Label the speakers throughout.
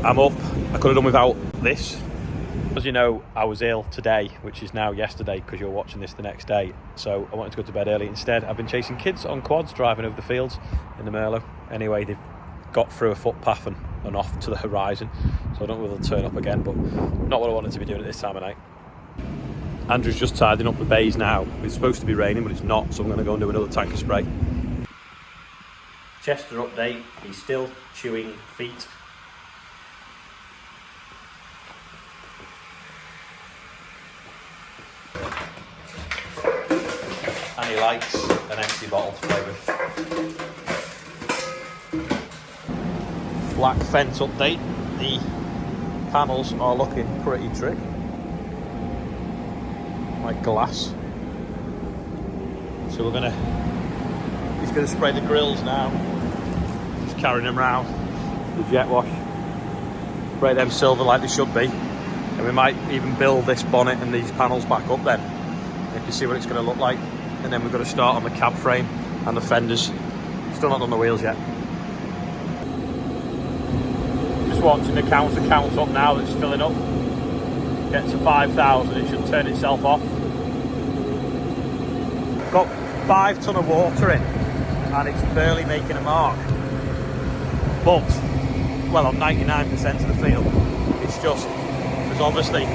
Speaker 1: I'm up. I could have done without this. As you know, I was ill today, which is now yesterday because you're watching this the next day. So I wanted to go to bed early. Instead, I've been chasing kids on quads, driving over the fields in the Merlot. Anyway, they've got through a footpath and off to the horizon. So I don't know whether they'll turn up again, but not what I wanted to be doing at this time of night. Andrew's just tidying up the bays now. It's supposed to be raining, but it's not, so I'm going to go and do another tank of spray. Chester update, he's still chewing feet. And he likes an empty bottle to play with. Black fence update. The panels are looking pretty trick. Like glass. So he's gonna spray the grills now. Just carrying them round. The jet wash. Spray them silver like they should be. And we might even build this bonnet and these panels back up then. You can see what it's gonna look like. And then we've got to start on the cab frame and the fenders. Still not done the wheels yet. Just watching the counter count up now, that's filling up. Get to 5,000, it should turn itself off. Got 5 ton of water in and it's barely making a mark. But, well, on 99% of the field, it's just, there's obviously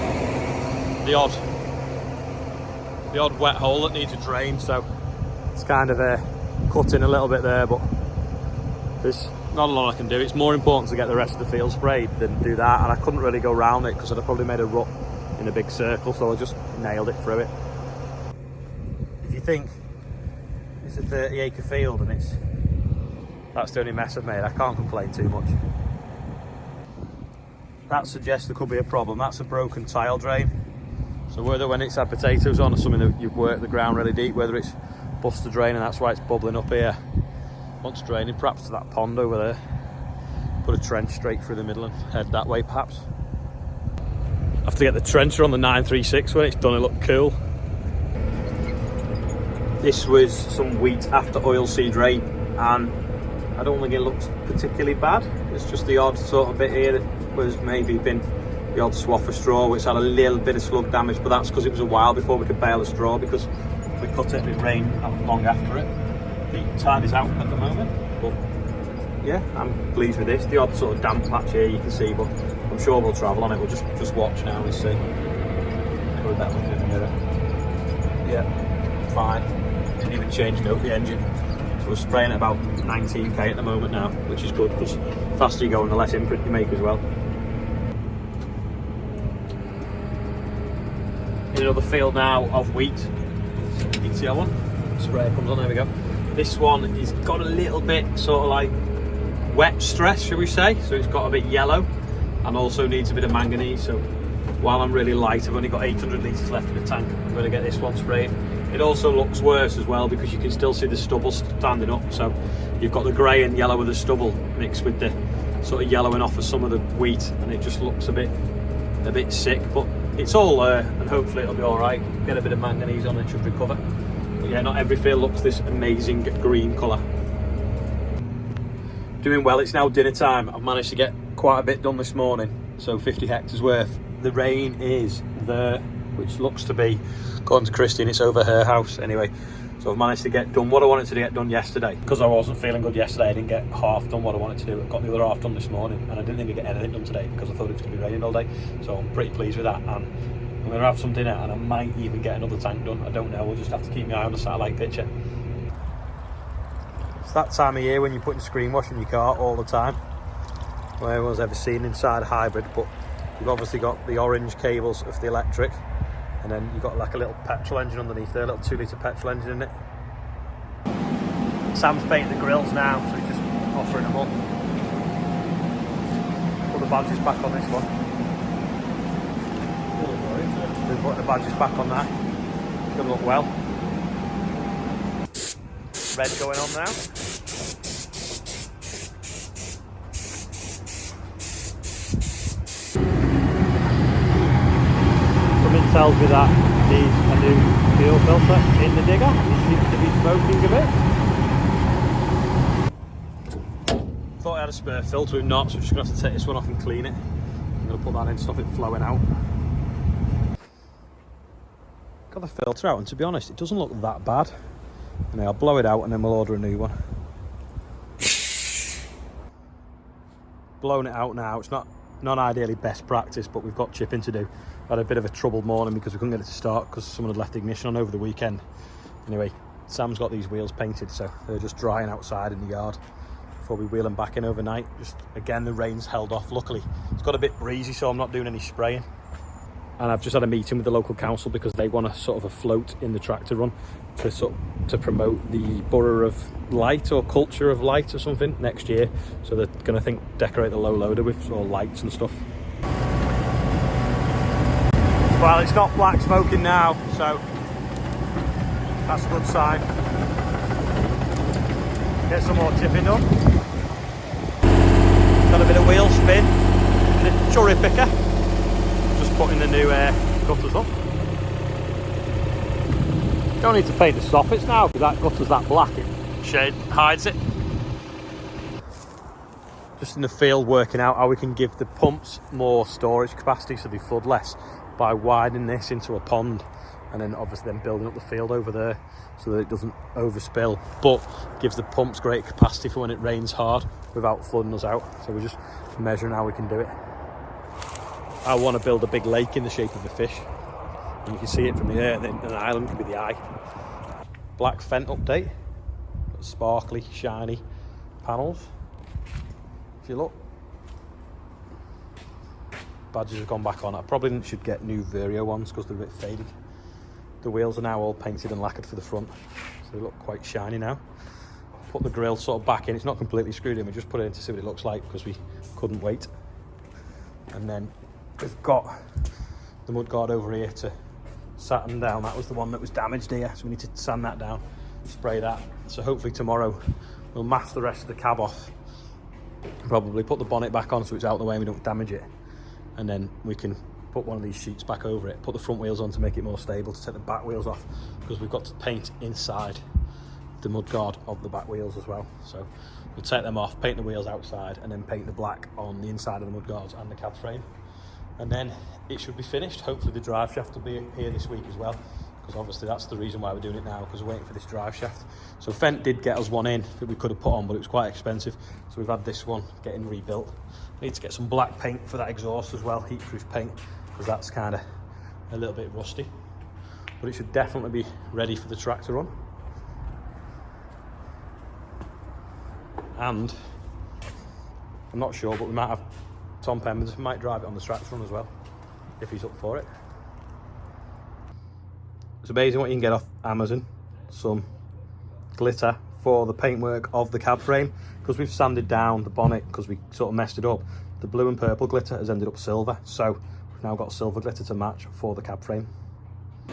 Speaker 1: the odd wet hole that needs a drain, so it's kind of cutting a little bit there, but there's not a lot I can do. It's more important to get the rest of the field sprayed than do that, and I couldn't really go round it because I'd have probably made a rut in a big circle, so I just nailed it through it. If you think it's a 30-acre field and that's the only mess I've made, I can't complain too much. That suggests there could be a problem. That's a broken tile drain. So whether when it's had potatoes on or something that you've worked the ground really deep, whether it's bust the drain and that's why it's bubbling up here. Once draining, perhaps to that pond over there. Put a trench straight through the middle and head that way perhaps. I have to get the trencher on the 936 when it's done, it looked cool. This was some wheat after oilseed rape and I don't think it looks particularly bad. It's just the odd sort of bit here that was maybe been the odd swath of straw which had a little bit of slug damage, but that's because it was a while before we could bale the straw because we cut it rained long after it. The tide is out at the moment, but yeah, I'm pleased with this. The odd sort of damp patch here you can see, but I'm sure we'll travel on it. We'll just watch now and see. Probably better look in the mirror. Yeah, fine. Didn't even change note the engine. So we're spraying at about 19k at the moment now, which is good because the faster you go and the less imprint you make as well. In another field now of wheat. ETL one. Sprayer comes on, there we go. This one is got a little bit sort of like wet stress, shall we say. So it's got a bit yellow and also needs a bit of manganese. So while I'm really light, I've only got 800 litres left in the tank. I'm going to get this one sprayed. It also looks worse as well because you can still see the stubble standing up. So you've got the grey and yellow of the stubble mixed with the sort of yellowing off of some of the wheat, and it just looks a bit sick. But it's all there, and hopefully it'll be all right. Get a bit of manganese on it, should recover. But yeah, not every field looks this amazing green colour. Doing well. It's now dinner time. I've managed to get quite a bit done this morning, so 50 hectares worth. The rain is there, which looks to be, according to Christine, it's over her house anyway. So I've managed to get done what I wanted to get done yesterday. Because I wasn't feeling good yesterday, I didn't get half done what I wanted to do. I got the other half done this morning, and I didn't think I'd get anything done today because I thought it was going to be raining all day. So I'm pretty pleased with that, and I'm going to have some dinner, and I might even get another tank done. I don't know, we'll just have to keep my eye on the satellite picture. It's that time of year when you're putting screen wash in your car all the time. No anyone's ever seen inside a hybrid, but you've obviously got the orange cables of the electric, and then you've got like a little petrol engine underneath there, a little 2-litre petrol engine in it. Sam's painting the grills now, so he's just offering them up. Put the badges back on this one. We're putting the badges back on that. It's going to look well. Red going on now. Something tells me that needs a new fuel filter in the digger. It seems to be smoking a bit. Thought I had a a spare filter with knots, so we're just going to have to take this one off and clean it. I'm going to put that in, stop it flowing out. Got the filter out, and to be honest, it doesn't look that bad. And I'll blow it out and then we'll order a new one. Blown it out now. It's not ideally best practice, but we've got chipping to do. Had a bit of a troubled morning because we couldn't get it to start because someone had left the ignition on over the weekend. Anyway, Sam's got these wheels painted, so they're just drying outside in the yard before we wheel them back in overnight. Just again, the rain's held off. Luckily, it's got a bit breezy, so I'm not doing any spraying. And I've just had a meeting with the local council because they want a sort of a float in the tractor run to promote the borough of light or culture of light or something next year. So they're going to decorate the low loader with all lights and stuff. Well, it's not black smoking now, so that's a good sign. Get some more chipping done. Got a bit of wheel spin, a bit of cherry picker. Just putting the new gutters up. Don't need to paint the soffits now because that gutter's that black, it shade hides it. Just in the field working out how we can give the pumps more storage capacity so they flood less by widening this into a pond, and then obviously then building up the field over there so that it doesn't overspill, but gives the pumps great capacity for when it rains hard without flooding us out. So we're just measuring how we can do it. I want to build a big lake in the shape of a fish, and you can see it from the air, and then an island could be the eye. Black FENDT update, sparkly, shiny panels. If you look, badges have gone back on. I probably should get new Vario ones because they're a bit faded. The wheels are now all painted and lacquered for the front, so they look quite shiny now. Put the grille sort of back in. It's not completely screwed in, we just put it in to see what it looks like because we couldn't wait. And then we've got the mudguard over here to satin down. That was the one that was damaged here, so we need to sand that down, spray that. So hopefully tomorrow we'll mask the rest of the cab off, probably put the bonnet back on so it's out of the way and we don't damage it, and then we can put one of these sheets back over it, put the front wheels on to make it more stable, to take the back wheels off because we've got to paint inside the mudguard of the back wheels as well. So we'll take them off, paint the wheels outside, and then paint the black on the inside of the mudguards and the cab frame, and then it should be finished. Hopefully the drive shaft will be here this week as well, because obviously that's the reason why we're doing it now, because we're waiting for this drive shaft. So FENDT did get us one in that we could have put on, but it was quite expensive, so we've had this one getting rebuilt. We need to get some black paint for that exhaust as well, heat-proof paint, because that's kind of a little bit rusty, but it should definitely be ready for the tractor run. And I'm not sure, but we might have Tom Pemmons might drive it on the tractor run as well, if he's up for it. It's amazing what you can get off Amazon. Some glitter for the paintwork of the cab frame, because we've sanded down the bonnet because we sort of messed it up. The blue and purple glitter has ended up silver, so we've now got silver glitter to match for the cab frame.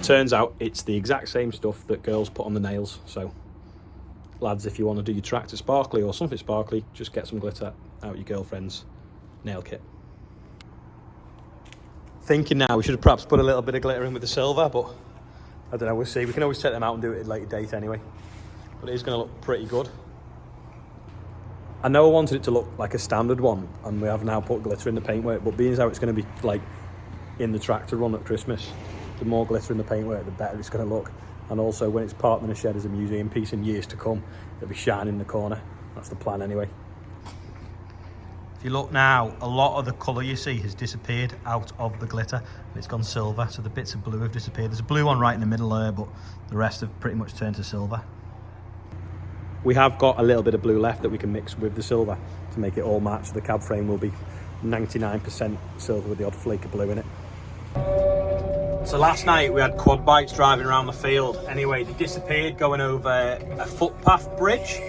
Speaker 1: Turns out it's the exact same stuff that girls put on the nails, so lads, if you want to do your tractor sparkly or something sparkly, just get some glitter out your girlfriend's nail kit. Thinking now we should have perhaps put a little bit of glitter in with the silver, but I don't know, we'll see. We can always take them out and do it at a later date anyway, but it is going to look pretty good. I know I wanted it to look like a standard one, and we have now put glitter in the paintwork, but being as how it's going to be like in the tractor run at Christmas, the more glitter in the paintwork, the better it's going to look. And also when it's parked in a shed as a museum piece in years to come, it'll be shining in the corner. That's the plan anyway. If you look now, a lot of the colour you see has disappeared out of the glitter, and it's gone silver, so the bits of blue have disappeared. There's a blue one right in the middle there, but the rest have pretty much turned to silver. We have got a little bit of blue left that we can mix with the silver to make it all match. The cab frame will be 99% silver with the odd flake of blue in it. So last night we had quad bikes driving around the field. Anyway, they disappeared going over a footpath bridge.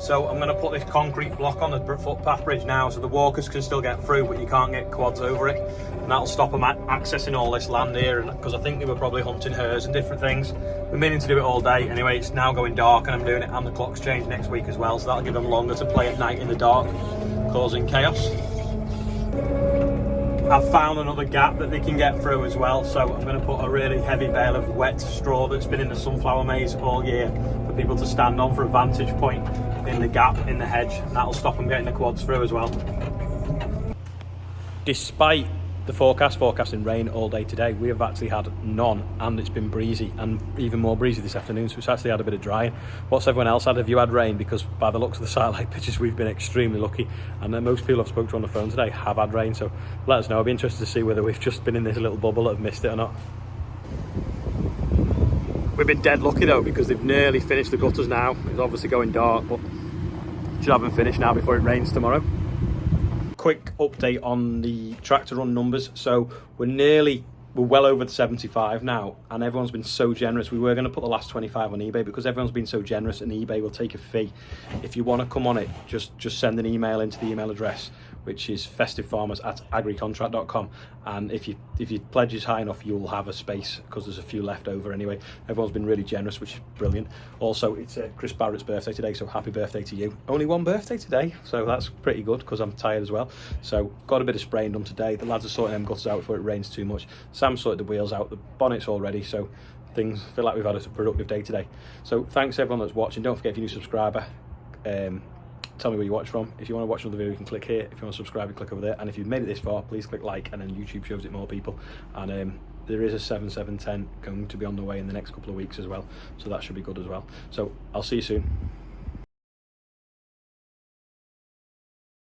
Speaker 1: So I'm going to put this concrete block on the footpath bridge now so the walkers can still get through, but you can't get quads over it. And that'll stop them accessing all this land here, because I think they were probably hunting hares and different things. We're meaning to do it all day. Anyway, it's now going dark and I'm doing it, and the clock's changed next week as well, so that'll give them longer to play at night in the dark, causing chaos. I've found another gap that they can get through as well, so I'm going to put a really heavy bale of wet straw that's been in the sunflower maze all year for people to stand on for a vantage point in the gap in the hedge, and that'll stop them getting the quads through as well. Despite the forecasting rain all day today, we have actually had none, and it's been breezy, and even more breezy this afternoon, so it's actually had a bit of drying. What's everyone else had? Have you had rain? Because by the looks of the satellite pictures, we've been extremely lucky, and most people I've spoken to on the phone today have had rain, so let us know. I'd be interested to see whether we've just been in this little bubble that have missed it or not. We've been dead lucky though, because they've nearly finished the gutters now. It's obviously going dark, but should have them finished now before it rains tomorrow. Quick update on the tractor run numbers. So we're well over the 75 now, and everyone's been so generous. We were going to put the last 25 on eBay because everyone's been so generous, and eBay will take a fee. If you want to come on it, just send an email into the email address, which is festivefarmers@agricontract.com, and if your pledge is high enough, you'll have a space, because there's a few left over anyway. Everyone's been really generous, which is brilliant. Also, it's Chris Barrett's birthday today, so happy birthday to you. Only one birthday today, so that's pretty good, because I'm tired as well. So got a bit of spraying done today. The lads are sorting them gutters out before it rains too much. Sam sorted the wheels out, the bonnet's all ready, so things feel like we've had a productive day today. So thanks everyone that's watching. Don't forget, if you're a new subscriber, tell me where you watch from. If you want to watch another video, you can click here. If you want to subscribe, you click over there. And if you've made it this far, please click like, and then YouTube shows it more people. And there is a 7710 going to be on the way in the next couple of weeks as well, so that should be good as well. So I'll see you soon.